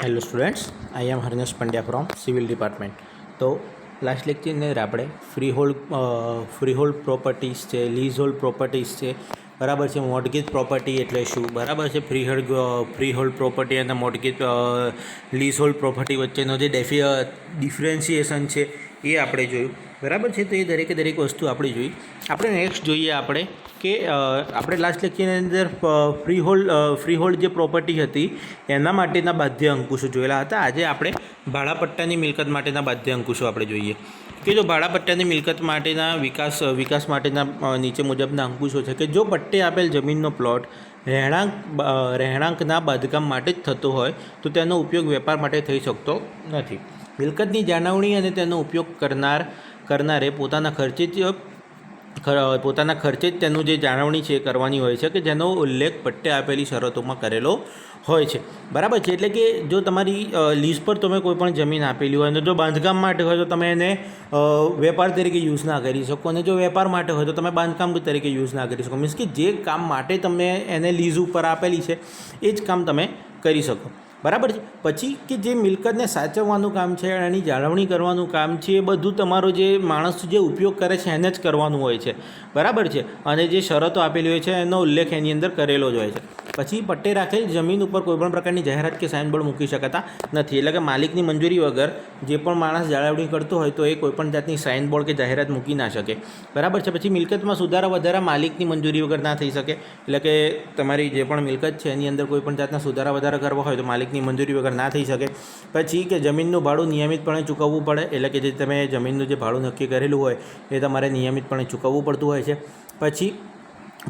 Hello students, I am Harnesh Pandya from civil department. તો last લેક્ચરની અંદર આપણે ફ્રીહોલ્ડ પ્રોપર્ટીઝ છે, લીઝ હોલ્ડ પ્રોપર્ટીઝ છે, બરાબર છે. મોર્ટગેજ પ્રોપર્ટી એટલે શું, બરાબર છે. ફ્રીહોલ્ડ પ્રોપર્ટી અને મોર્ટગેજ લીઝ હોલ્ડ પ્રોપર્ટી વચ્ચેનો જે ડિફરન્સિએશન છે એ આપણે જોયું, બરાબર છે. તો એ દરેક વસ્તુ આપણે જોઈ. આપણે નેક્સ્ટ જોઈએ કે આપણે લાસ્ટ લેક્ચરની અંદર ફ્રીહોલ્ડ જે પ્રોપર્ટી હતી એના માટેના બાધ્ય અંકુશો જોયેલા હતા. આજે આપણે ભાડાપટ્ટાની મિલકત માટેના બાધ્ય અંકુશો આપણે જોઈએ કે જો ભાડાપટ્ટાની મિલકત માટેના વિકાસ માટેના નીચે મુજબના અંકુશો છે કે જો પટ્ટે આપેલ જમીનનો પ્લોટ રહેણાંકના બાંધકામ માટે જ થતો હોય તો તેનો ઉપયોગ વેપાર માટે થઈ શકતો નથી. મિલકતની જાળવણી અને તેનો ઉપયોગ કરનારે પોતાના ખર્ચે જ તેનું જે જાળવણી છે એ કરવાની હોય છે કે જેનો ઉલ્લેખ પટ્ટે આપેલી શરતોમાં કરેલો હોય છે, બરાબર છે. એટલે કે જો તમારી લીઝ પર તમે કોઈ પણ જમીન આપેલી હોય અને જો બાંધકામ માટે હોય તો તમે એને વેપાર તરીકે યુઝ ના કરી શકો, અને જો વેપાર માટે હોય તો તમે બાંધકામ તરીકે યુઝ ના કરી શકો. મીન્સ કે જે કામ માટે તમે એને લીઝ ઉપર આપેલી છે એ જ કામ તમે કરી શકો, બરાબર છે. પછી કે જે મિલકતને સાચવવાનું કામ છે, એની જાળવણી કરવાનું કામ છે, એ બધું તમારો જે માણસ જે ઉપયોગ કરે છે એને જ કરવાનું હોય છે, બરાબર છે. અને જે શરતો આપેલી હોય છે એનો ઉલ્લેખ એની અંદર કરેલો જ હોય છે. પછી પટ્ટે રાખેલ જમીન ઉપર કોઈપણ પ્રકારની જાહેરાત કે સાઇનબોર્ડ મૂકી શકાતા નથી. એટલે કે માલિકની મંજૂરી વગર જે પણ માણસ જાળવણી કરતો હોય તો એ કોઈપણ જાતની સાઇનબોર્ડ કે જાહેરાત મૂકી ના શકે, બરાબર છે. પછી મિલકતમાં સુધારા વધારા માલિકની મંજૂરી વગર ના થઈ શકે. એટલે કે તમારી જે પણ મિલકત છે એની અંદર કોઈપણ જાતના સુધારા વધારા કરવા હોય તો માલિકની મંજૂરી વગર ના થઈ શકે. પછી કે જમીનનું ભાડું નિયમિતપણે ચૂકવવું પડે. એટલે કે જે તમે જમીનનું જે ભાડું નક્કી કરેલું હોય એ તમારે નિયમિતપણે ચૂકવવું પડતું હોય છે. પછી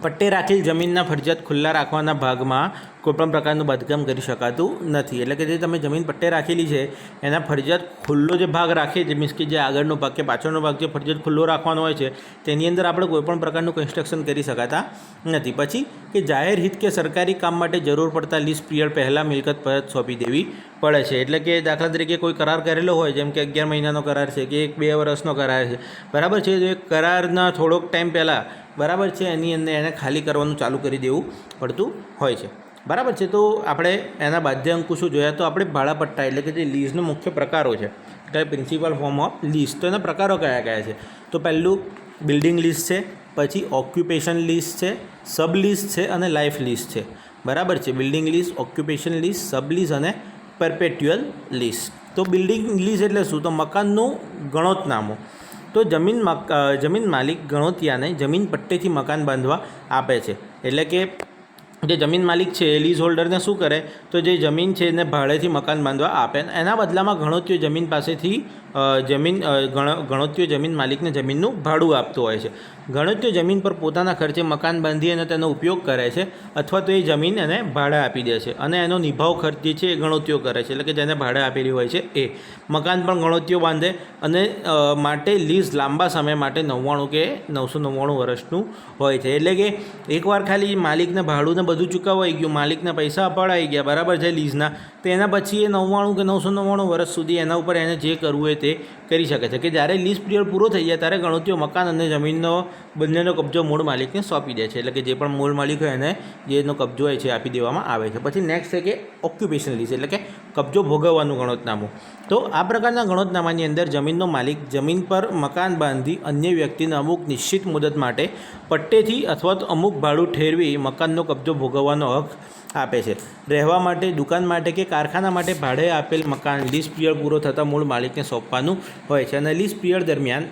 પટ્ટે રાખેલ જમીનના ફરજિયાત ખુલ્લા રાખવાના ભાગમાં કોઈપણ પ્રકારનું બાંધકામ કરી શકાતું નથી. એટલે કે જે તમે જમીન પટ્ટે રાખેલી છે એના ફરજિયાત ખુલ્લો જે ભાગ રાખે છે, મીન્સ કે જે આગળનો ભાગ કે પાછળનો ભાગ જે ફરજિયાત ખુલ્લો રાખવાનો હોય છે તેની અંદર આપણે કોઈપણ પ્રકારનું કન્સ્ટ્રક્શન કરી શકાતા નથી. પછી કે જાહેર હિત કે સરકારી કામ માટે જરૂર પડતા લીઝ પિરિયડ પહેલાં મિલકત પરત સોંપી દેવી પડે છે. એટલે કે દાખલા તરીકે કોઈ કરાર કરેલો હોય, જેમ કે 11 મહિનાનો કરાર છે કે 1-2 વર્ષનો કરાર છે, બરાબર છે. તો એ કરારના થોડોક ટાઈમ પહેલાં, બરાબર છે, એની અંદર એને ખાલી કરવાનું ચાલુ કરી દેવું પડતું હોય છે, બરાબર છે. તો આપણે એના બાધ્ય અંકુશો જોયા. તો આપણે ભાડાપટ્ટા એટલે કે જે લીઝનો મુખ્ય પ્રકારો છે કે પ્રિન્સિપલ ફોર્મ ઓફ લીઝ, તો એના પ્રકારો કયા છે. તો પહેલું બિલ્ડિંગ લીઝ છે, પછી ઓક્યુપેશન લીઝ છે, સબ લીઝ છે અને લાઈફ લીઝ છે, બરાબર છે. બિલ્ડિંગ લીઝ, ઓક્યુપેશન લીઝ, સબ લીઝ અને પરપેટ્યુઅલ લીઝ. તો બિલ્ડિંગ લીઝ એટલે શું, તો મકાનનું ગણોતનામું. તો જમીન માલિક ગણોતિયાને જમીન પટ્ટેથી મકાન બાંધવા આપે છે. એટલે કે જે જમીન માલિક છે એ લીઝ હોલ્ડરને શું કરે, તો જે જમીન છે એને ભાડેથી મકાન બાંધવા આપે. એના બદલામાં ગણોતિયો જમીન પાસેથી ગણોતિયો જમીન માલિકને જમીનનું ભાડું આપતો હોય છે. ગણોતિયો જમીન પર પોતાના ખર્ચે મકાન બાંધી અને તેનો ઉપયોગ કરે છે, અથવા તો એ જમીન એને ભાડે આપી દે છે અને એનો નિભાવ ખર્ચ જે છે એ ગણોતિયો કરે છે. એટલે કે જેને ભાડે આપેલી હોય છે એ મકાન પણ ગણોતિયો બાંધે અને માટે લીઝ લાંબા સમય માટે 99 કે 999 વર્ષનું હોય છે. એટલે કે એકવાર ખાલી માલિકને ભાડું ને બધું ચૂકવાઈ ગયું, માલિકને પૈસા અપાડાઈ ગયા, બરાબર છે, લીઝના, તો એના પછી એ 99 કે 999 વર્ષ સુધી એના ઉપર એને જે કરવું હોય તે કરી શકે છે. કે જ્યારે લીઝ પિરિયડ પૂરો થઈ જાય ત્યારે ગણોતિયો મકાન અને જમીનનો બંનેનો કબજો મૂળ માલિકને સોંપી દે છે. એટલે કે જે પણ મૂળ માલિક હોય એને જેનો કબજો હોય છે આપી દેવામાં આવે છે. પછી નેક્સ્ટ છે કે ઓક્યુપેશન લીઝ, એટલે કે કબજો ભોગવવાનું ગણોતનામું. તો આ પ્રકારના ગણોતનામાની અંદર જમીનનો માલિક જમીન પર મકાન બાંધી અન્ય વ્યક્તિને અમુક નિશ્ચિત મુદત માટે પટ્ટેથી અથવા તો અમુક ભાડું ઠેરવી મકાનનો કબજો ભોગવવાનો હક આપે છે. રહેવા માટે, દુકાન માટે કે કારખાના માટે ભાડે આપેલ મકાન લીઝ પિરિયડ પૂરો થતાં મૂળ માલિકને સોંપવાનું હોય છે. અને લીઝ પિરિયડ દરમિયાન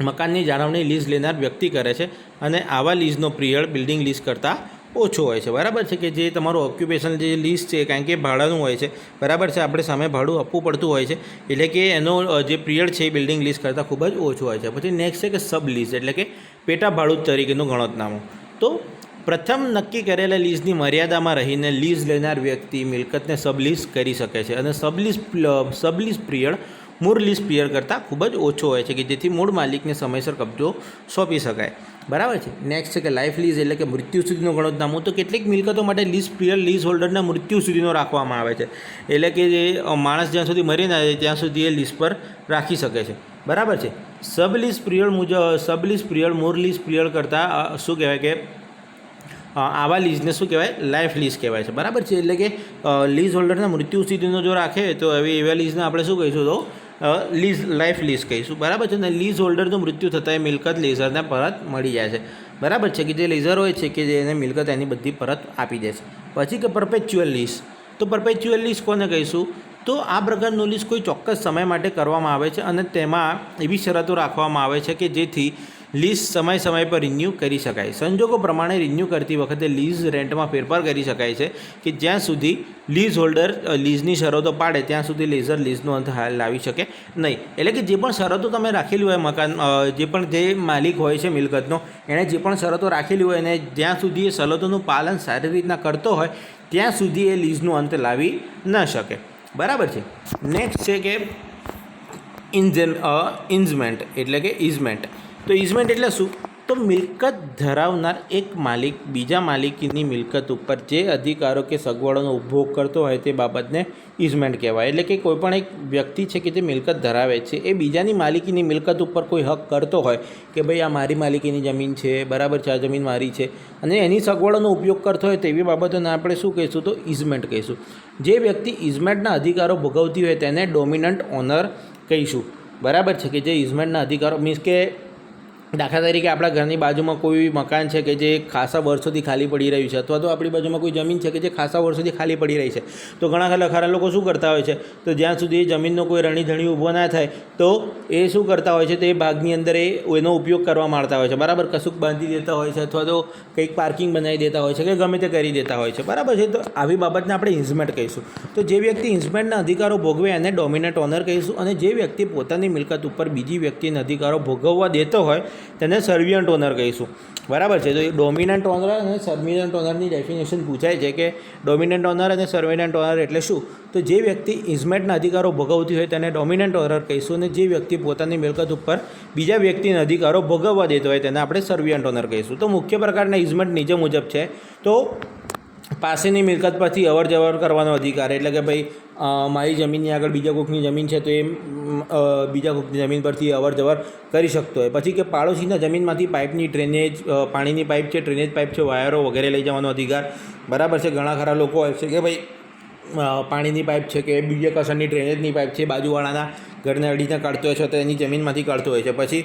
મકાનની જાળવણી લીઝ લેનાર વ્યક્તિ કરે છે અને આવા લીઝનો પિરિયડ બિલ્ડિંગ લીઝ કરતાં ઓછો હોય છે, બરાબર છે. કે જે તમારું ઓક્યુપેશન જે લીઝ છે, કારણ કે ભાડાનું હોય છે, બરાબર છે, આપણે સામે ભાડું આપવું પડતું હોય છે. એટલે કે એનો જે પિરિયડ છે એ બિલ્ડિંગ લીઝ કરતાં ખૂબ જ ઓછું હોય છે. પછી નેક્સ્ટ છે કે સબ લીઝ, એટલે કે પેટા ભાડું તરીકેનું ગણોતનામું. તો પ્રથમ નક્કી કરેલા લીઝની મર્યાદામાં રહીને લીઝ લેનાર વ્યક્તિ મિલકતને સબલીઝ કરી શકે છે અને સબલીઝ પિરિયડ મૂળ લીઝ પિરિયડ કરતાં ખૂબ જ ઓછો હોય છે, કે જેથી મૂળ માલિકને સમયસર કબજો સોંપી શકાય, બરાબર છે. નેક્સ્ટ છે કે લાઈફ લીઝ, એટલે કે મૃત્યુ સુધીનું ગણોતનામું. તો કેટલીક મિલકતો માટે લીઝ પિરિયડ લીઝ હોલ્ડરના મૃત્યુ સુધીનો રાખવામાં આવે છે. એટલે કે જે માણસ જ્યાં સુધી મરી ના જાય ત્યાં સુધી એ લીઝ પર રાખી શકે છે, બરાબર છે. સબ લીઝ પિરિયડ મૂળ લીઝ પિરિયડ કરતાં શું કહેવાય કે આવા લીઝને શું કહેવાય? લાઈફ લીઝ કહેવાય છે, બરાબર છે. એટલે કે લીઝ હોલ્ડરના મૃત્યુ સુધીનો જો રાખે તો એવા લીઝને આપણે શું કહીશું? તો લીઝ લાઈફ લીઝ કહીશું, બરાબર છે. અને લીઝ હોલ્ડરનું મૃત્યુ થતાં એ મિલકત લીઝરને પરત મળી જાય છે, બરાબર છે. કે જે લીઝર હોય છે કે જે એને મિલકત એની બધી પરત આપી દે છે. પછી કે પરપેચ્યુઅલ લીઝ. તો પરપેચ્યુઅલ લીઝ કોને કહીશું? તો આ પ્રકારનું લીઝ કોઈ ચોક્કસ સમય માટે કરવામાં આવે છે અને તેમાં એવી શરતો રાખવામાં આવે છે કે જેથી લીઝ સમય પર રિન્યૂ કરી શકાય. સંજોગો પ્રમાણે રિન્યૂ કરતી વખતે લીઝ રેન્ટમાં ફેરફાર કરી શકાય છે કે જ્યાં સુધી લીઝ હોલ્ડર લીઝની શરતો પાડે ત્યાં સુધી લીઝર લીઝનો અંત લાવી શકે નહીં. એટલે કે જે પણ શરતો તમે રાખેલી હોય મકાન, જે પણ જે માલિક હોય છે મિલકતનો, એણે જે પણ શરતો રાખેલી હોય અને જ્યાં સુધી એ શરતોનું પાલન સારી રીતના કરતો હોય ત્યાં સુધી એ લીઝનો અંત લાવી ન શકે, બરાબર છે. નેક્સ્ટ છે કે ઇન્ઝમેન્ટ એટલે કે ઇઝમેન્ટ. તો ઇઝમેન્ટ એટલે શું? તો મિલકત ધરાવનાર એક માલિક બીજા માલિકની મિલકત ઉપર જે અધિકારો કે સગવડોનો ઉપભોગ કરતો હોય તે બાબતને ઇઝમેન્ટ કહેવાય. એટલે કે કોઈપણ એક વ્યક્તિ છે કે જે મિલકત ધરાવે છે એ બીજાની માલિકીની મિલકત ઉપર કોઈ હક કરતો હોય કે ભાઈ આ મારી માલિકીની જમીન છે, બરાબર છે, આ જમીન મારી છે, અને એની સગવડોનો ઉપયોગ કરતો હોય તેવી બાબતોને આપણે શું કહીશું? તો ઇઝમેન્ટ કહીશું. જે વ્યક્તિ ઇઝમેન્ટના અધિકારો ભોગવતી હોય તેને ડોમિનન્ટ ઓનર કહીશું, બરાબર છે. કે જે ઇઝમેન્ટના અધિકારો મીન્સ કે દાખલા તરીકે આપણા ઘરની બાજુમાં કોઈ મકાન છે કે જે ખાસા વર્ષોથી ખાલી પડી રહ્યું છે, અથવા તો આપણી બાજુમાં કોઈ જમીન છે કે જે ખાસા વર્ષોથી ખાલી પડી રહી છે, તો ઘણા ખરા લોકો શું કરતા હોય છે? તો જ્યાં સુધી એ જમીનનો કોઈ રણીધણી ઊભો ના થાય તો એ શું કરતા હોય છે? તો એ ભાગની અંદર એનો ઉપયોગ કરવા માંડતા હોય છે, બરાબર. કશુંક બાંધી દેતા હોય છે અથવા તો કંઈક પાર્કિંગ બનાવી દેતા હોય છે કે ગમે તે કરી દેતા હોય છે, બરાબર છે. તો આવી બાબતને આપણે ઇન્ઝમેન્ટ કહીશું. તો જે વ્યક્તિ ઇન્ઝમેન્ટના અધિકારો ભોગવે એને ડોમિનન્ટ ઓનર કહીશું. અને જે વ્યક્તિ પોતાની મિલકત ઉપર બીજી વ્યક્તિના અધિકારો ભોગવવા દેતો હોય તેને સર્વિયન્ટ ઓનર કહીશું, બરાબર છે. તો એ ડોમિનન્ટ ઓનર અને સર્વિયન્ટ ઓનરની ડેફિનેશન પૂછાય છે કે ડોમિનન્ટ ઓનર અને સર્વિયન્ટ ઓનર એટલે શું? તો જે વ્યક્તિ ઇઝમેન્ટના અધિકારો ભોગવતી હોય તેને ડોમિનન્ટ ઓનર કહીશું, અને જે વ્યક્તિ પોતાની મિલકત ઉપર બીજા વ્યક્તિના અધિકારો ભોગવવા દેતો હોય તેને આપણે સર્વિયન્ટ ઓનર કહીશું. તો મુખ્ય પ્રકારના ઇઝમેન્ટ નીચે મુજબ છે. તો પાસેની મિલકત પરથી અવર જવર કરવાનો અધિકાર, એટલે કે ભાઈ મારી જમીનની આગળ બીજા કોઈકની જમીન છે તો એ બીજા કોઈકની જમીન પરથી અવર જવર કરી શકતો હોય. પછી કે પાડોશીના જમીનમાંથી પાઇપની ડ્રેનેજ, પાણીની પાઇપ છે, ડ્રેનેજ પાઇપ છે, વાયરો વગેરે લઈ જવાનો અધિકાર, બરાબર છે. ઘણા ખરા લોકો હોય છે કે ભાઈ પાણીની પાઇપ છે કે બીજા કસરની ડ્રેનેજની પાઇપ છે બાજુવાળાના ઘરને અડીને કાઢતો હોય છે તો એની જમીનમાંથી કાઢતો હોય છે. પછી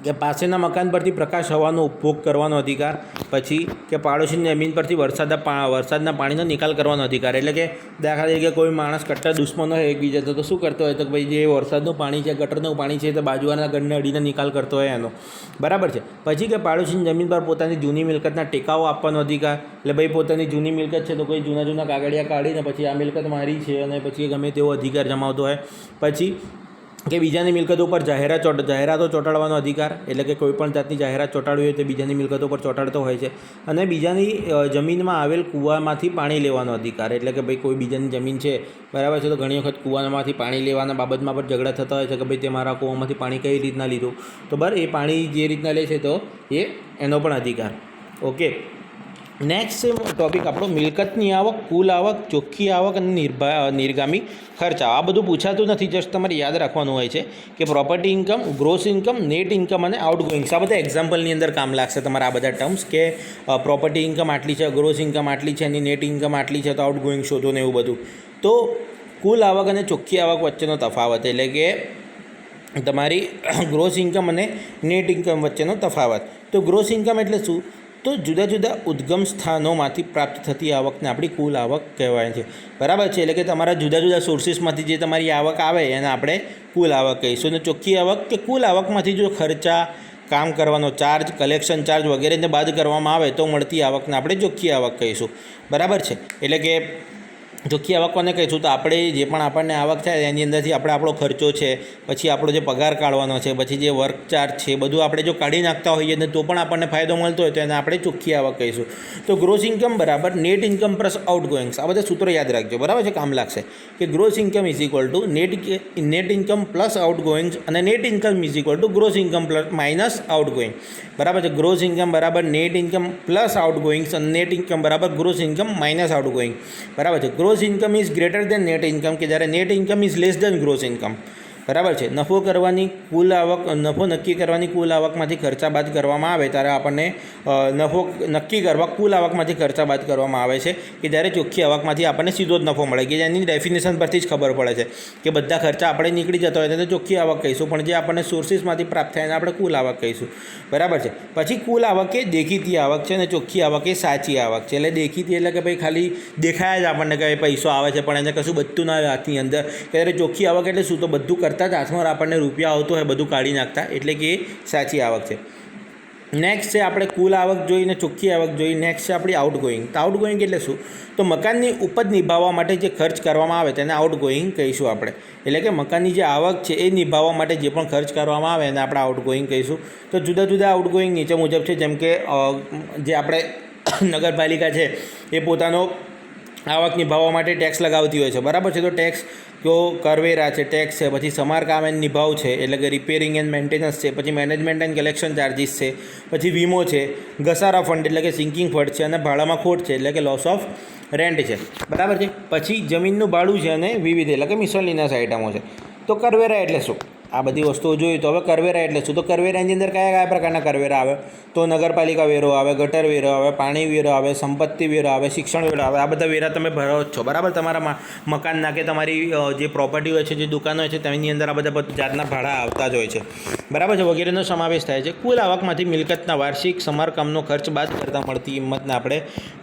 કે પાસેના મકાન પરથી પ્રકાશ હવાનો ઉપભોગ કરવાનો અધિકાર. પછી કે પાડોશીની જમીન પરથી વરસાદના પાણીનો નિકાલ કરવાનો અધિકાર. એટલે કે દાખલા તરીકે કોઈ માણસ કટ્ટર દુશ્મન હોય એકબીજા તો શું કરતો હોય? તો ભાઈ જે વરસાદનું પાણી છે, ગટરનું પાણી છે, તો બાજુવાના ઘરને અડીને નિકાલ કરતો હોય એનો, બરાબર છે. પછી કે પાડોશીની જમીન પર પોતાની જૂની મિલકતના ટેકાઓ આપવાનો અધિકાર. એટલે ભાઈ પોતાની જૂની મિલકત છે તો કોઈ જૂના કાગળિયા કાઢીને પછી આ મિલકત મારી છે અને પછી ગમે તેવો અધિકાર જમાવતો હોય. પછી કે બીજાની મિલકતો પર જાહેરાતો ચોંટાડવાનો અધિકાર. એટલે કે કોઈપણ જાતની જાહેરાત ચોંટાડવી હોય તો બીજાની મિલકતો પર ચોંટાડતો હોય છે. અને બીજાની જમીનમાં આવેલ કૂવામાંથી પાણી લેવાનો અધિકાર. એટલે કે ભાઈ કોઈ બીજાની જમીન છે, બરાબર છે, તો ઘણી વખત કૂવામાંથી પાણી લેવાના બાબતમાં પણ ઝઘડા થતા હોય છે કે ભાઈ તે મારા કૂવામાંથી પાણી કઈ રીતના લીધું, તો એ પાણી જે રીતના લે છે તો એનો પણ અધિકાર. ઓકે, નેક્સ્ટ ટોપિક આપણો મિલકતની આવક, કુલ આવક, ચોખ્ખી આવક અને નિર્ગામી ખર્ચા. આ બધું પૂછાતું નથી, જસ્ટ તમારે યાદ રાખવાનું હોય છે કે property income, gross income, net income અને આઉટગોઈંગ્સ. આ બધા એક્ઝામ્પલની અંદર કામ લાગશે તમારા આ બધા ટર્મ્સ કે પ્રોપર્ટી ઇન્કમ આટલી છે, ગ્રોસ ઇન્કમ આટલી છે, એની નેટ ઇન્કમ આટલી છે, તો આઉટગોઈંગ શોધો ને એવું બધું. તો કુલ આવક અને ચોખ્ખી આવક વચ્ચેનો તફાવત, એટલે કે તમારી ગ્રોસ ઇન્કમ અને નેટ ઇન્કમ વચ્ચેનો તફાવત. તો ગ્રોસ ઇન્કમ એટલે શું? તો જુદા જુદા ઉદ્ગમ સ્થાનોમાંથી પ્રાપ્ત થતી આવકને આપણી કુલ આવક કહેવાય છે, બરાબર છે. એટલે કે તમારા જુદા જુદા સોર્સિસમાંથી જે તમારી આવક આવે એને આપણે કુલ આવક કહીશું. અને ચોખ્ખી આવક કે કુલ આવકમાંથી જો ખર્ચા, કામ કરવાનો ચાર્જ, કલેક્શન ચાર્જ વગેરેને બાદ કરવામાં આવે તો મળતી આવકને આપણે ચોખ્ખી આવક કહીશું, બરાબર છે. એટલે કે ચોખ્ખી આવક કોને કહીશું? તો આપણે જે પણ આપણને આવક થાય એની અંદરથી આપણો ખર્ચો છે, પછી આપણો જે પગાર કાઢવાનો છે, પછી જે વર્ક ચાર્જ છે, બધું આપણે જો કાઢી નાખતા હોઈએ ને તો પણ આપણને ફાયદો મળતો હોય તો એને આપણે ચોખ્ખી આવક કહીશું. તો ગ્રોસ ઇન્કમ બરાબર નેટ ઇન્કમ પ્લસ આઉટગોઈંગ્સ. આ બધા સૂત્રો યાદ રાખજો, બરાબર છે, કામ લાગશે. કે gross income is equal to net income plus outgoings, અને net income is equal to gross income plus minus outgoing, બરાબર છે. ગ્રોસ ઇન્કમ બરાબર નેટ ઇન્કમ પ્લસ આઉટગોઈંગ્સ, અને નેટ ઇન્કમ બરાબર ગ્રોસ ઇન્કમ માઇનસ આઉટગોઈંગ, બરાબર છે. Gross income is greater than net income, કે જ્યારે net income is less than gross income, બરાબર છે. નફો નક્કી કરવાની કુલ આવકમાંથી ખર્ચા બાદ કરવામાં આવે ત્યારે આપણને નફો નક્કી કરવા કુલ આવકમાંથી ખર્ચા બાદ કરવામાં આવે છે કે જ્યારે ચોખ્ખી આવકમાંથી આપણને સીધો જ નફો મળે, કે જેની ડેફિનેશન પરથી જ ખબર પડે છે કે બધા ખર્ચા આપણે નીકળી જતા હોય તો ચોખ્ખી આવક કહીશું, પણ જે આપણને સોર્સિસમાંથી પ્રાપ્ત થાય એને આપણે કુલ આવક કહીશું. બરાબર છે. પછી કુલ આવક એ દેખીતી આવક છે અને ચોખ્ખી આવક એ સાચી આવક છે. એટલે દેખીતી એટલે કે ભાઈ ખાલી દેખાય જ આપણને કે પૈસો આવે છે પણ એને કશું બધું ના આવે હાથની અંદર. ત્યારે ચોખ્ખી આવક એટલે શું, તો બધું કરતાં જ હાથમાં આપણને રૂપિયા આવતો હોય બધું કાઢી નાખતા, એટલે કે એ સાચી આવક છે. નેક્સ્ટ છે આપણે કુલ આવક જોઈને ચોખ્ખી આવક જોઈ. નેક્સ્ટ છે આપણી આઉટગોઈંગ. તો આઉટગોઈંગ એટલે શું, તો મકાનની ઉપજ નિભાવવા માટે જે ખર્ચ કરવામાં આવે તેને આઉટગોઈંગ કહીશું આપણે. એટલે કે મકાનની જે આવક છે એ નિભાવવા માટે જે પણ ખર્ચ કરવામાં આવે એને આપણે આઉટગોઈંગ કહીશું. તો જુદા જુદા આઉટગોઈંગ નીચે મુજબ છે, જેમ કે જે આપણે નગરપાલિકા છે એ પોતાનો આવક નિભાવવા માટે ટેક્સ લગાવતી હોય છે. બરાબર છે. તો ટેક્સ તો કરવેરા છે, ટેક્સ છે, પછી સમારકામ એન્ડ નિભાવ છે એટલે કે રિપેરિંગ એન્ડ મેન્ટેનન્સ છે, પછી મેનેજમેન્ટ એન્ડ કલેક્શન ચાર્જિસ છે, પછી વીમો છે, ઘસારા ફંડ એટલે કે સિંકિંગ ફંડ છે, અને ભાડામાં ખોટ છે એટલે કે લોસ ઓફ રેન્ટ છે. બરાબર છે. પછી જમીનનું ભાડું છે અને વિવિધ એટલે કે મિસેલેનિયસ આઇટમો છે. તો કરવેરા એટલે શું, આ બધી વસ્તુઓ જોઈ. તો હવે કરવેરા એટલે શું, તો કરવેરાની અંદર કયા કયા પ્રકારના કરવેરા આવે, તો નગરપાલિકા વેરો આવે, ગટર વેરો આવે, પાણી વેરો આવે, સંપત્તિ વેરો આવે, શિક્ષણ વેરો આવે. આ બધા વેરા તમે ભરો જ છો. બરાબર. તમારા મકાનના કે તમારી જે પ્રોપર્ટી હોય છે, જે દુકાનો હોય છે તેની અંદર આ બધા જાતના ભાડા આવતા જ હોય છે. બરાબર છે. વગેરેનો સમાવેશ થાય છે. કુલ આવકમાંથી મિલકતના વાર્ષિક સમારકામનો ખર્ચ બાદ કરતાં મળતી કિંમતને આપણે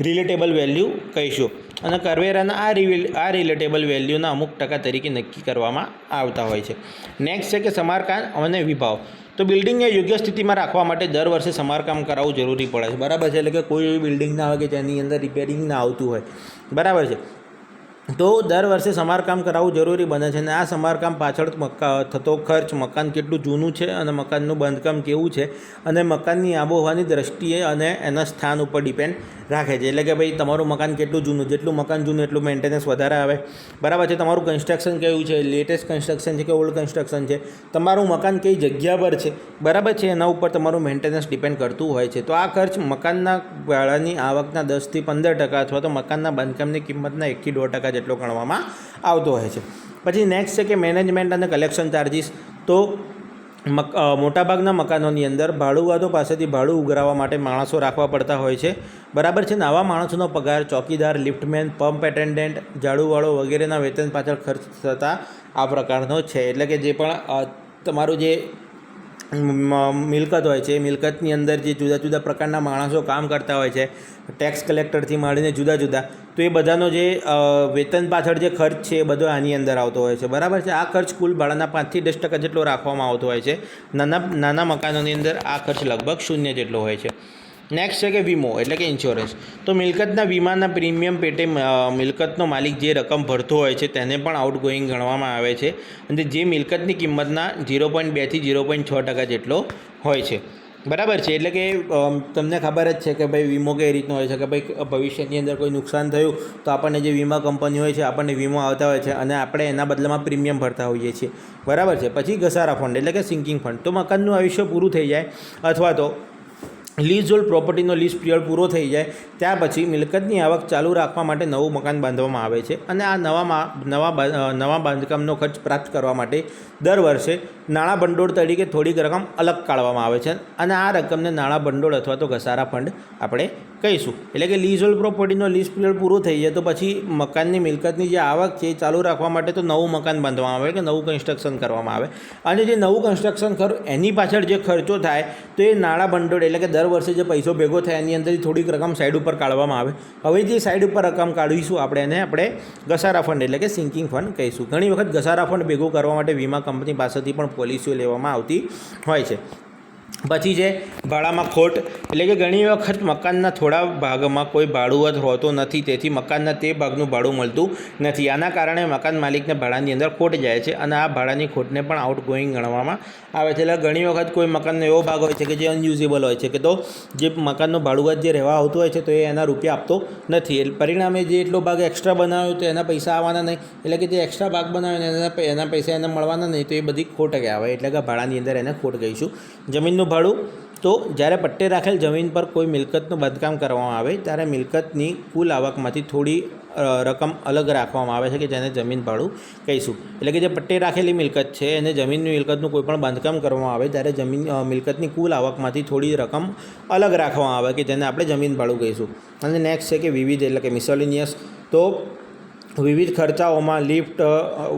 રિલેટેબલ વેલ્યુ કહીશું. અને કરવેરાના આ રિલેટેબલ વેલ્યુના અમુક ટકા તરીકે નક્કી કરવામાં આવતા હોય છે. નેક્સ્ટ છે કે સમારકામ અને વિભાવ. તો બિલ્ડિંગને યોગ્ય સ્થિતિમાં રાખવા માટે દર વર્ષે સમારકામ કરાવવું જરૂરી પડે છે. બરાબર છે. એટલે કે કોઈ એવી બિલ્ડિંગ ના હોય કે જેની અંદર રિપેરિંગ ના આવતું હોય. બરાબર છે. તો દર વર્ષે સમારકામ કરાવવું જરૂરી બને છે. અને આ સમારકામ પાછળ થતો ખર્ચ, મકાન કેટલું જૂનું છે અને મકાનનું બાંધકામ કેવું છે, અને મકાનની આબોહવાની દ્રષ્ટિએ અને એના સ્થાન ઉપર ડિપેન્ડ રાખે છે. એટલે કે ભાઈ તમારું મકાન કેટલું જૂનું, જેટલું મકાન જૂનું એટલું મેન્ટેનન્સ વધારે આવે. બરાબર છે. તમારું કન્સ્ટ્રક્શન કેવું છે, લેટેસ્ટ કન્સ્ટ્રક્શન છે કે ઓલ્ડ કન્સ્ટ્રક્શન છે, તમારું મકાન કઈ જગ્યા પર છે. બરાબર છે. એના ઉપર તમારું મેન્ટેનન્સ ડિપેન્ડ કરતું હોય છે. તો આ ખર્ચ મકાનના ભાડાની આવકના 10% થી 15% અથવા તો મકાનના બાંધકામની કિંમતના 1% થી 1.5% જેટલો ગણવામાં આવતો હોય છે. પછી નેક્સ્ટ છે કે મેનેજમેન્ટ અને કલેક્શન ચાર્જિસ. તો મોટાભાગના મકાનોની અંદર ભાડુઆતો પાસેથી ભાડું ઉઘરાવવા માટે માણસો રાખવા પડતા હોય છે. બરાબર છે. આવા માણસોનો પગાર ચોકીદાર, લિફ્ટમેન, પંપ એટેન્ડન્ટ, ઝાડુવાળો વગેરેના વેતન પાછળ ખર્ચ થતા આ પ્રકારનો છે. એટલે કે જે પણ તમારું જે મિલકત હોય છે એ મિલકતની અંદર જે જુદા જુદા પ્રકારના માણસો કામ કરતા હોય છે, ટેક્સ કલેક્ટરથી માંડીને જુદા જુદા, તો એ બધાનો જે વેતન પાછળ જે ખર્ચ છે એ બધો આની અંદર આવતો હોય છે. બરાબર છે. આ ખર્ચ કુલ ભાડાના 5% થી 10% જેટલો રાખવામાં આવતો હોય છે. નાના મકાનોની અંદર આ ખર્ચ લગભગ 0 જેટલો હોય છે. નેક્સ્ટ છે કે વીમો એટલે કે ઇન્સ્યોરન્સ. તો મિલકતના વીમાના પ્રીમિયમ પેટે મિલકતનો માલિક જે રકમ ભરતો હોય છે તેને પણ આઉટગોઈંગ ગણવામાં આવે છે. અને જે મિલકતની કિંમતના 0.2% થી 0.6% જેટલો હોય છે. બરાબર છે. એટલે કે તમને ખબર જ છે કે ભાઈ વીમો કઈ રીતનો હોય છે કે ભાઈ ભવિષ્યની અંદર કોઈ નુકસાન થયું તો આપણને જે વીમા કંપની હોય છે આપણને વીમો આવતા હોય છે અને આપણે એના બદલામાં પ્રીમિયમ ભરતા હોઈએ છીએ. બરાબર છે. પછી ઘસારા ફંડ એટલે કે સિંકિંગ ફંડ. તો મકાનનું આયુષ્ય પૂરું થઈ જાય અથવા તો લીઝ હોલ્ડ પ્રોપર્ટીનો લીઝ પિરિયડ પૂરો થઈ જાય ત્યાર પછી મિલકતની આવક ચાલુ રાખવા માટે નવું મકાન બાંધવામાં આવે છે. અને આ નવા બાંધકામનો ખર્ચ પ્રાપ્ત કરવા માટે દર વર્ષે નાણાં ભંડોળ તરીકે થોડીક રકમ અલગ કાઢવામાં આવે છે. અને આ રકમને નાણાં ભંડોળ અથવા તો ઘસારા ફંડ આપણે કહીશું. એટલે કે લીઝ હોલ્ડ પ્રોપર્ટીનો લીઝ પિરિયડ પૂરો થઈ જાય તો પછી મકાનની મિલકતની જે આવક છે એ ચાલુ રાખવા માટે તો નવું મકાન બાંધવામાં આવે કે નવું કન્સ્ટ્રક્શન કરવામાં આવે. અને જે નવું કન્સ્ટ્રક્શન એની પાછળ જે ખર્ચો થાય તો એ નાણાં ભંડોળ એટલે કે દર વર્ષે જે પૈસો ભેગો થાય એની અંદરથી થોડીક રકમ સાઈડ ઉપર કાઢવામાં આવે. હવે જે સાઈડ ઉપર રકમ કાઢીશું આપણે ઘસારા ફંડ એટલે કે સિંકિંગ ફંડ કહીશું. ઘણી વખત ઘસારા ફંડ ભેગું કરવા માટે વીમા કંપની પાસેથી પણ પોલિસીઓ લેવામાં આવતી હોય છે. પછી છે ભાડામાં ખોટ. એટલે કે ઘણી વખત મકાનના થોડા ભાગમાં કોઈ ભાડુઆત હોતો નથી, તેથી મકાનના તે ભાગનું ભાડું મળતું નથી. આના કારણે મકાન માલિકને ભાડાની અંદર ખોટ જાય છે અને આ ભાડાની ખોટને પણ આઉટગોઈંગ ગણવામાં આવે છે. એટલે ઘણી વખત કોઈ મકાનનો એવો ભાગ હોય છે કે જે અનયુઝેબલ હોય છે કે તો જે મકાનનો ભાડુઆત જે રહેવા આવતું હોય છે તો એ એના રૂપિયા આપતો નથી. પરિણામે જે એટલો ભાગ એક્સ્ટ્રા બનાવ્યો તો એના પૈસા આવવાના નહીં. એટલે કે જે એક્સ્ટ્રા ભાગ બનાવ્યો એના પૈસા એને મળવાના નહીં, તો એ બધી ખોટ આવે. એટલે કે ભાડાની અંદર એને ખોટ કહીશું. જમીનનું ભાડું. તો જ્યારે પટ્ટે રાખેલ જમીન પર કોઈ મિલકતનું બાંધકામ કરવામાં આવે ત્યારે મિલકતની કુલ આવકમાંથી થોડી રકમ અલગ રાખવામાં આવે છે કે જેને જમીન ભાડું કહીશું. એટલે કે જે પટ્ટે રાખેલી મિલકત છે એને જમીનની મિલકતનું કોઈ પણ બાંધકામ કરવામાં આવે ત્યારે મિલકતની કુલ આવકમાંથી થોડી રકમ અલગ રાખવામાં આવે કે જેને આપણે જમીન ભાડું કહીશું. અને નેક્સ્ટ છે કે વિવિધ એટલે કે મિસેલેનિયસ. તો વિવિધ ખર્ચાઓમાં લિફ્ટ,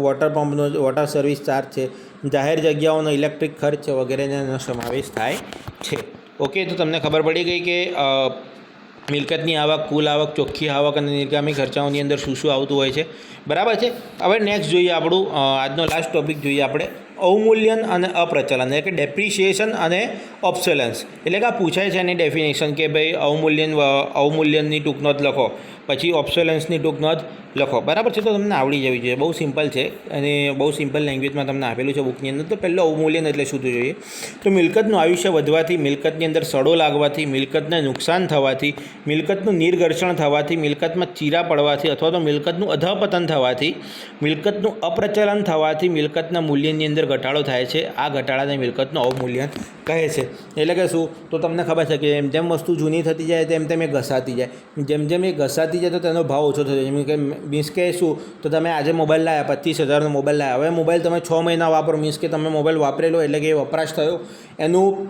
વોટર પંપનો વોટર સર્વિસ ચાર્જ છે, જાહેર જગ્યાઓનો ઇલેક્ટ્રિક ખર્ચ વગેરેનો સમાવેશ થાય છે. ઓકે, તો તમને ખબર પડી ગઈ કે મિલકતની આવક, કુલ આવક, ચોખ્ખી આવક અને નિર્ગામી ખર્ચાઓની અંદર શું શું આવતું હોય છે. બરાબર છે. હવે નેક્સ્ટ જોઈએ આપણું આજનો લાસ્ટ ટોપિક જોઈએ આપણે અવમૂલ્યન અને અપ્રચલન એટલે કે ડેપ્રિસિએશન અને ઓબ્સોલન્સ. એટલે કે આ પૂછાય છે એની ડેફિનેશન કે ભાઈ અવમૂલ્યનની ટૂંક નોંધ લખો, પછી ઓબ્સોલન્સની ટૂંક નોંધ લખો. બરાબર છે. તો તમને આવડી જવી જોઈએ, બહુ સિમ્પલ છે અને બહુ સિમ્પલ લેંગ્વેજમાં તમને આપેલું છે બુકની અંદર. તો પહેલું અવમૂલ્યન એટલે શું જોઈએ? તો મિલકતનું આયુષ્ય વધવાથી, મિલકતની અંદર સડો લાગવાથી, મિલકતને નુકસાન થવાથી, મિલકતનું નિર્ઘર્ષણ થવાથી, મિલકતમાં ચીરા પડવાથી અથવા તો મિલકતનું અધઃપતન થવાથી, મિલકતનું અપ્રચલન થવાથી મિલકતના મૂલ્યની અંદર ઘટાડો થાય છે. આ ઘટાડાને મિલકતનું અવમૂલ્યન કહે છે. એટલે કે શું? તો તમને ખબર છે કે જેમ વસ્તુ જૂની થતી જાય તેમ તેમ એ ઘસાતી જાય. જેમ એ ઘસાતી જાય તો તેનો ભાવ ઓછો થતો જાય. મીન્સ કે શું? તો તમે આજે મોબાઈલ લાવ્યા, 25,000નો મોબાઈલ લાવ્યા, હવે મોબાઈલ તમે 6 મહિના વાપરો, મીન્સ કે તમે મોબાઈલ વાપરેલો એટલે કે વપરાશ થયો, એનું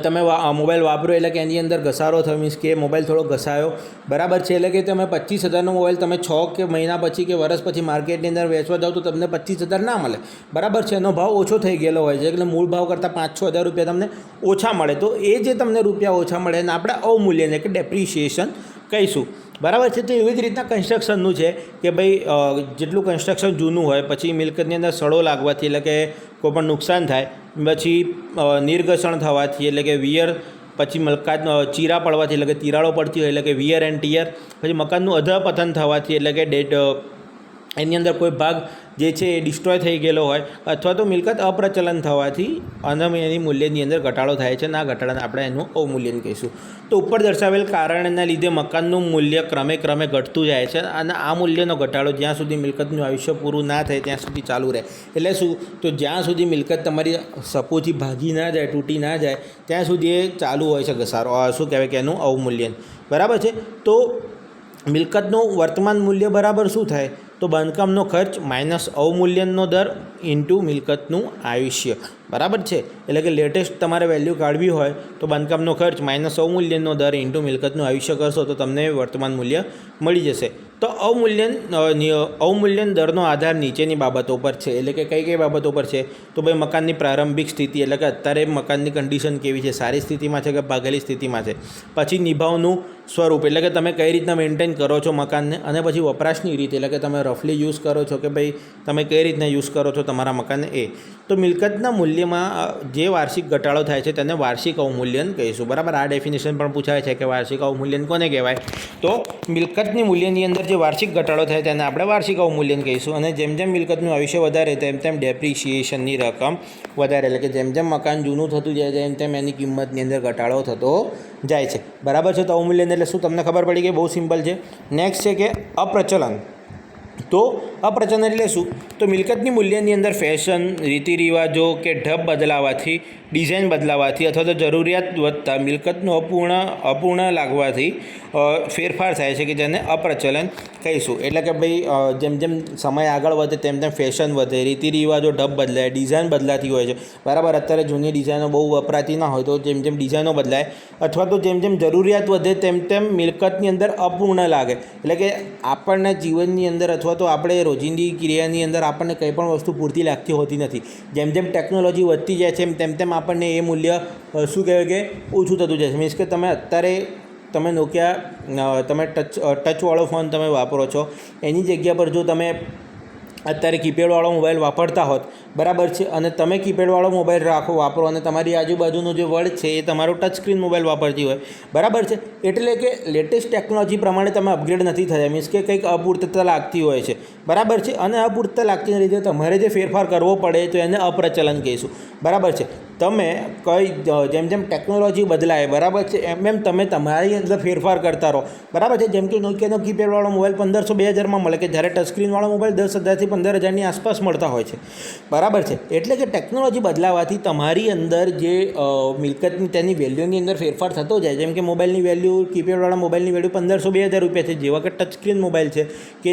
તમે મોબાઈલ વાપરો એટલે કે એની અંદર ઘસારો થયો, મીન્સ કે મોબાઈલ થોડો ઘસાયો. બરાબર છે. એટલે કે તમે 25,000નો મોબાઈલ તમે 6 કે મહિના પછી કે વર્ષ પછી માર્કેટની અંદર વેચવા જાઓ તો તમને 25,000 ના મળે. બરાબર છે. એનો ભાવ ઓછો થઈ ગયેલો હોય છે એટલે મૂળ ભાવ કરતાં 5-6 હજાર રૂપિયા તમને ઓછા મળે. તો એ જે તમને રૂપિયા ઓછા મળે એને આપણે અવમૂલ્યન એટલે કે ડેપ્રિસિએશન કહીશું. બરાબર છે. તો એવી જ રીતના કન્સ્ટ્રક્શનનું છે કે ભાઈ જેટલું કન્સ્ટ્રક્શન જૂનું હોય પછી મિલકતની અંદર સડો લાગવાથી એટલે કે કોઈ પણ નુકસાન થાય, પછી નિર્ઘર્ષણ થવાથી એટલે કે વિયર, પછી મકાન ચીરા પડવાથી એટલે કે તિરાડો પડતી હોય એટલે કે વિયર એન્ડ ટિયર, પછી મકાનનું અધઃપતન થવાથી એટલે કે એની અંદર કોઈ ભાગ જે છે એ ડિસ્ટ્રોય થઈ ગયેલો હોય, અથવા તો મિલકત અપ્રચલન થવાથી અને એની મૂલ્યની અંદર ઘટાડો થાય છે. અને આ ઘટાડાને આપણે એનું અવમૂલ્યન કહીશું. તો ઉપર દર્શાવેલ કારણના લીધે મકાનનું મૂલ્ય ક્રમે ઘટતું જાય છે અને આ મૂલ્યનો ઘટાડો જ્યાં સુધી મિલકતનું આયુષ્ય પૂરું ના થાય ત્યાં સુધી ચાલુ રહે. એટલે શું? તો જ્યાં સુધી મિલકત તમારી સપોથી ભાગી ના જાય, તૂટી ના જાય ત્યાં સુધી એ ચાલુ હોય છે ઘસારો. શું કહેવાય કે એનું અવમૂલ્યન. બરાબર છે. તો મિલકતનું વર્તમાન મૂલ્ય બરાબર શું થાય? તો બાંધકામનો ખર્ચ માઇનસ અવમૂલ્યનનો દર ઇન્ટુ મિલકતનું આયુષ્ય. બરાબર છે. એટલે કે લેટેસ્ટ તમારે વેલ્યુ કાઢવી હોય તો બાંધકામનો ખર્ચ માઇનસ અવમૂલ્યનનો દર ઇન્ટુ મિલકતનું આયુષ્ય કરશો તો તમને વર્તમાન મૂલ્ય મળી જશે. તો અવમૂલ્યન દરનો આધાર નીચેની બાબતો પર છે. એટલે કે કઈ બાબતો પર છે? તો ભાઈ મકાનની પ્રારંભિક સ્થિતિ એટલે કે અત્યારે મકાનની કન્ડિશન કેવી છે, સારી સ્થિતિમાં છે કે ભાગેલી સ્થિતિમાં છે. પછી નિભાવનું સ્વરૂપ એટલે કે તમે કઈ રીતના મેન્ટેન કરો છો મકાનને, અને પછી વપરાશની રીત એટલે કે તમે રફલી યુઝ કરો છો કે ભાઈ તમે કઈ રીતના યુઝ કરો છો તમારા મકાનને એ. તો મિલકતના મૂલ્યમાં જે વાર્ષિક ઘટાડો થાય છે તેને વાર્ષિક અવમૂલ્યન કહીશું. બરાબર. આ ડેફિનેશન પણ પૂછાય છે કે વાર્ષિક અવમૂલ્યન કોને કહેવાય? તો મિલકતની મૂલ્યની અંદર જે વાર્ષિક ઘટાડો થાય તેને આપણે વાર્ષિક અવમૂલ્યન કહીશું. અને જેમ મિલકતનું આયુષ્ય વધારે તેમ ડેપ્રિસિએશનની રકમ વધારે, એટલે કે જેમ મકાન જૂનું થતું જાય તેમ એની કિંમતની અંદર ઘટાડો થતો જાય છે. બરાબર છે. તો અવમૂલ્યન એટલે શું? તમને ખબર પડી ગઈ, બહુ સિમ્પલ છે. નેક્સ્ટ છે કે અપ્રચલન. તો અપ્રચલન એટલે શું? તો મિલકતની મૂલ્યની અંદર ફેશન, રીતિ રિવાજો કે ઢબ બદલાવાથી, ડિઝાઇન બદલાવાથી અથવા તો જરૂરિયાત વધતા મિલકતનું અપૂર્ણ લાગવાથી ફેરફાર થાય છે કે જેને અપ્રચલન કહીશું. એટલે કે ભાઈ જેમ સમય આગળ વધે તેમ ફેશન વધે, રીતિ રિવાજો ઢબ બદલાય, ડિઝાઇન બદલાતી હોય છે. બરાબર. અત્યારે જૂની ડિઝાઇનો બહુ વપરાતી ના હોય તો જેમ ડિઝાઇનો બદલાય, અથવા તો જેમ જરૂરિયાત વધે તેમ મિલકતની અંદર અપૂર્ણ લાગે. એટલે કે આપણને જીવનની અંદર અથવા તો આપણે રોજિંદી ક્રિયાની અંદર આપણને કંઈ પણ વસ્તુ પૂરતી લાગતી હોતી નથી. જેમ ટેકનોલોજી વધતી જાય છે તેમ આપણને એ મૂલ્ય શું કહેવાય કે ઓછું થતું જાય છે. મીન્સ કે તમે નોકિયા તમે ટચવાળો ફોન તમે વાપરો છો, એની જગ્યા પર જો તમે અત્યારે કીપેડવાળો મોબાઈલ વાપરતા હોત, બરાબર છે, અને તમે કીપેડવાળો મોબાઈલ વાપરો અને તમારી આજુબાજુનો જે વર્લ્ડ છે એ તમારો ટચ સ્ક્રીન મોબાઈલ વાપરતી હોય, બરાબર છે, એટલે કે લેટેસ્ટ ટેકનોલોજી પ્રમાણે તમે અપગ્રેડ નથી થયા. મીન્સ કે કંઈક અપૂર્તતા લાગતી હોય છે, બરાબર છે, અને અપૂર્તતા લાગતીને લીધે તમારે જે ફેરફાર કરવો પડે તો એને અપ્રચલન કહીશું. બરાબર છે. તમે કઈ જેમ જેમ ટેકનોલોજી બદલાય, બરાબર છે, એમ એમ તમે તમારી અંદર ફેરફાર કરતા રહો, બરાબર છે. જેમ કે નોકિયાનો કીપેડવાળો મોબાઈલ 1500-2000માં મળે, કે જ્યારે ટચસ્ક્રીનવાળો મોબાઈલ 10,000થી 15,000ની આસપાસ મળતા હોય છે, બરાબર છે. એટલે કે ટેકનોલોજી બદલાવાથી તમારી અંદર જે મિલકતની તેની વેલ્યુની અંદર ફેરફાર થતો જાય. જેમ કે મોબાઈલની વેલ્યુ, કીપેડવાળા મોબાઈલની વેલ્યુ 1500-2000 રૂપિયા છે, જેવા કે ટચસ્ક્રીન મોબાઈલ છે કે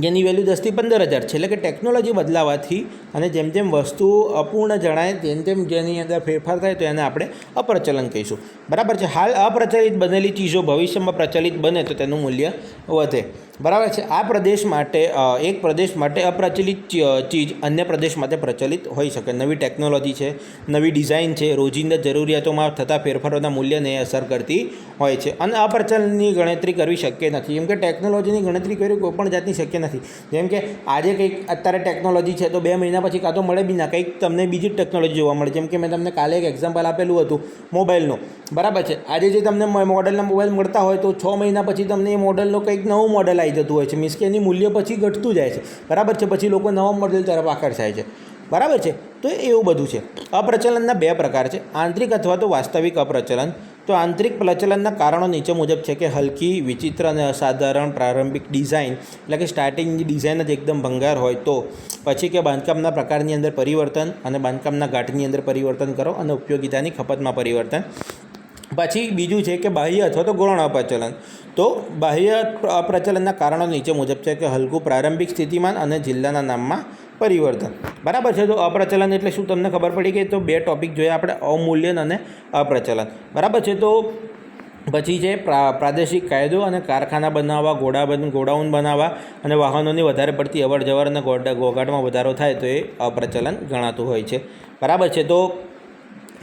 જેની વેલ્યુ 10,000થી 15,000 છે. એટલે કે ટેકનોલોજી બદલાવાથી અને જેમ જેમ વસ્તુઓ અપૂર્ણ જણાય તેમ તેમ જેની અંદર ફેરફાર થાય તો એને આપણે અપ્રચલન કહીશું, બરાબર છે. હાલ અપ્રચલિત બનેલી ચીજો ભવિષ્યમાં પ્રચલિત બને તો તેનું મૂલ્ય વધે, બરાબર છે. આ પ્રદેશ માટે એક પ્રદેશ માટે અપ્રચલિત ચીજ અન્ય પ્રદેશ માટે પ્રચલિત હોઈ શકે. નવી ટેકનોલોજી છે, નવી ડિઝાઇન છે, રોજિંદા જરૂરિયાતોમાં થતા ફેરફારોના મૂલ્યને અસર કરતી હોય છે. અને અપ્રચલનની ગણતરી કરવી શક્ય નથી. જેમ કે ટેકનોલોજીની ગણતરી કરવી કોઈ પણ જાતની શક્ય નથી. જેમ કે આજે કંઈક અત્યારે ટેકનોલોજી છે તો 2 મહિના પછી કાં તો મળે બી ના, કંઈક તમને બીજી ટેકનોલોજી જોવા મળે. જેમ કે મેં તમને કાલે એક એક્ઝામ્પલ આપેલું હતું મોબાઈલનું, બરાબર છે. આજે જે તમને મોડલના મોબાઈલ મળતા હોય તો 6 મહિના પછી તમને એ મોડલનો કંઈક નવું મોડલ આવી જતું હોય છે. મીન્સ કે એની મૂલ્ય પછી ઘટતું જાય છે, બરાબર છે. પછી લોકો નવા મોડલ તરફ આકર્ષાય છે, બરાબર છે. તો એવું બધું છે. અપ્રચલનના 2 પ્રકાર છે, આંતરિક અથવા તો વાસ્તવિક અપ્રચલન. તો આંતરિક પ્રચલનના કારણો નીચે મુજબ છે કે હલકી, વિચિત્ર અને અસાધારણ પ્રારંભિક ડિઝાઇન, એટલે કે સ્ટાર્ટિંગની ડિઝાઇન જ એકદમ ભંગાર હોય તો. પછી કે બાંધકામના પ્રકારની અંદર પરિવર્તન અને બાંધકામના ઘાટની અંદર પરિવર્તન કરો અને ઉપયોગિતાની ખપતમાં પરિવર્તન. પછી બીજું છે કે બાહ્ય અથવા તો ગૌણ અપ્રચલન. તો બાહ્ય અપ્રચલનના કારણો નીચે મુજબ છે કે હલકું પ્રારંભિક સ્થિતિમાન અને જિલ્લાના નામમાં પરિવર્તન, બરાબર છે. તો અપ્રચલન એટલે શું તમને ખબર પડી ગઈ. તો 2 ટોપિક જોઈએ આપણે, અવમૂલ્યન અને અપ્રચલન, બરાબર છે. તો પછી છે પ્રાદેશિક કાયદો અને કારખાના બનાવવા, ગોડાઉન બનાવવા અને વાહનોની વધારે પડતી અવર જવર અને ઘોંઘાટમાં વધારો થાય તો એ અપ્રચલન ગણાતું હોય છે, બરાબર છે. તો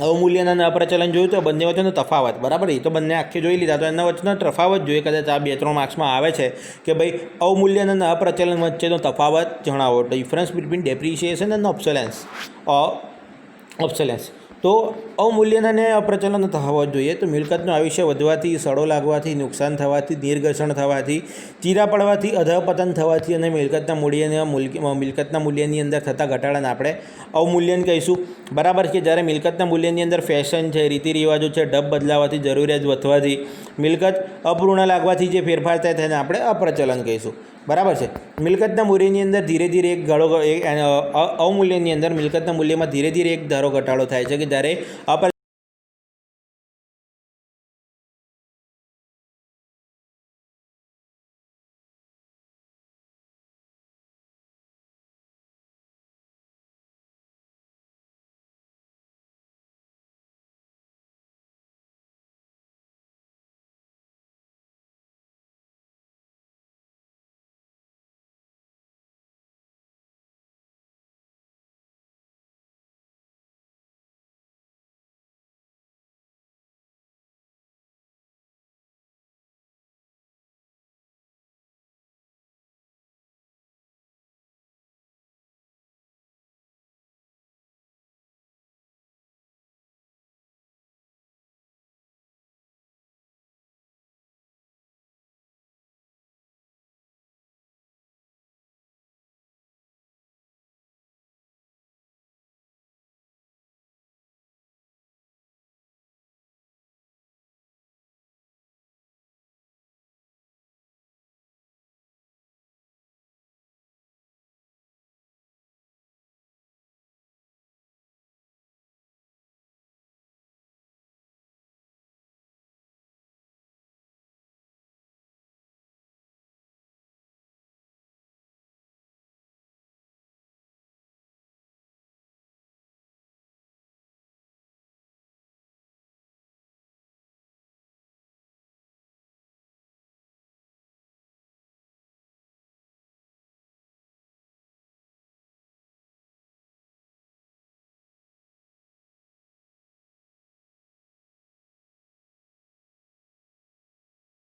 અવમૂલ્યન અને અપ્રચલન જોયું તો બંને વચ્ચેનો તફાવત, બરાબર. એ તો બંને આખી જોઈ લીધા, તો એના વચ્ચેનો તફાવત જોઈએ. કદાચ આ 2-3 માર્ક્સમાં આવે છે કે ભાઈ અવમૂલ્યન અને અપ્રચલન વચ્ચેનો તફાવત જણાવો. Difference between depreciation and obsolescence. તો અવમૂલ્યન અને અપ્રચલનનો તફાવત જોઈએ તો મિલકતનું આયુષ્ય વધવાથી, સડો લાગવાથી, નુકસાન થવાથી, નિર્ઘર્ષણ થવાથી, ચીરા પડવાથી, અધઃપતન થવાથી અને મિલકતના મૂલ્યની અંદર થતા ઘટાડાને આપણે અવમૂલ્યન કહીશું, બરાબર છે. જ્યારે મિલકતના મૂલ્યની અંદર ફેશન છે, રીતિ રિવાજો છે, ઢબ બદલાવાથી, જરૂરિયાત વધવાથી, મિલકત અપૂર્ણ લાગવાથી જે ફેરફાર થાય તેને આપણે અપ્રચલન કહીશું, બરાબર છે. મિલકતના મૂલ્યની અંદર ધીરે ધીરે અવમૂલ્યનની અંદર મિલકતના મૂલ્યમાં ધીરે ધીરે એક ધારો ઘટાડો થાય છે કે જ્યારે